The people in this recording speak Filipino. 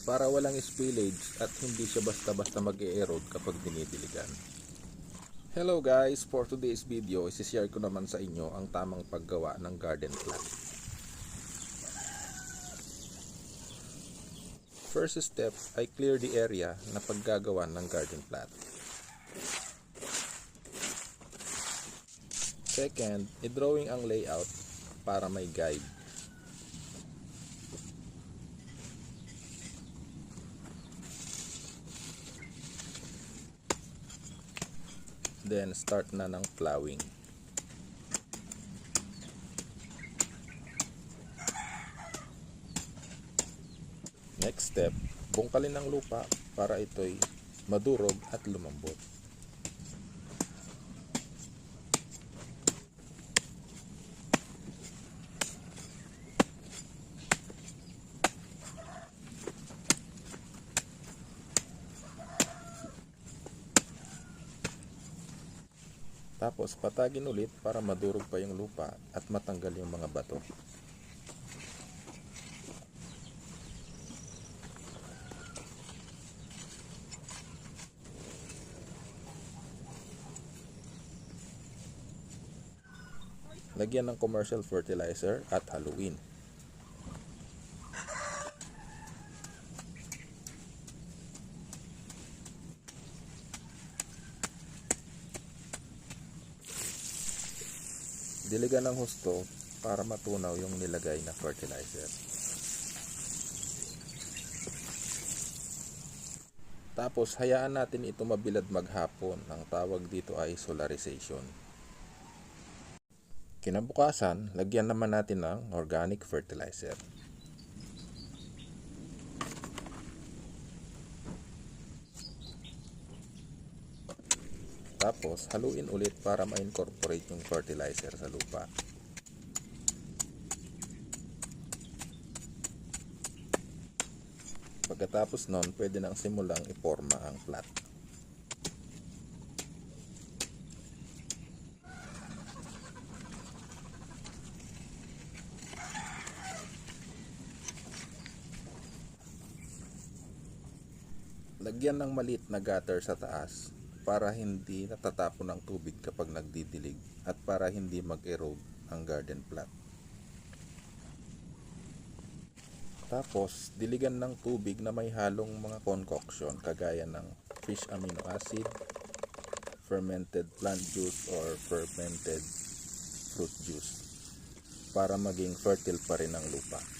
para walang spillage at hindi siya basta-basta mag-e-erode kapag dinidiligan. Hello guys! For today's video, isi-share ko naman sa inyo ang tamang paggawa ng garden plot. First step ay clear the area na paggagawa ng garden plot. Second, i-drawing ang layout para may guide. Then start na ng plowing. Next step, bungkalin ang lupa para ito'y madurog at lumambot. Tapos patagin ulit para madurog pa yung lupa at matanggal yung mga bato. Lagyan ng commercial fertilizer at haluin. Diligan ng husto para matunaw yung nilagay na fertilizer. Tapos hayaan natin ito mabilad maghapon. Ang tawag dito ay solarization. Kinabukasan, lagyan naman natin ng organic fertilizer. Tapos, haluin ulit para ma-incorporate yung fertilizer sa lupa. Pagkatapos nun, pwede nang simulang iporma ang plot. Lagyan ng maliit na gutter sa taas para hindi natatapon ng tubig kapag nagdidilig at para hindi mag-erode ang garden plot. Tapos, diligan ng tubig na may halong mga concoction kagaya ng fish amino acid, fermented plant juice or fermented fruit juice para maging fertile pa rin ang lupa.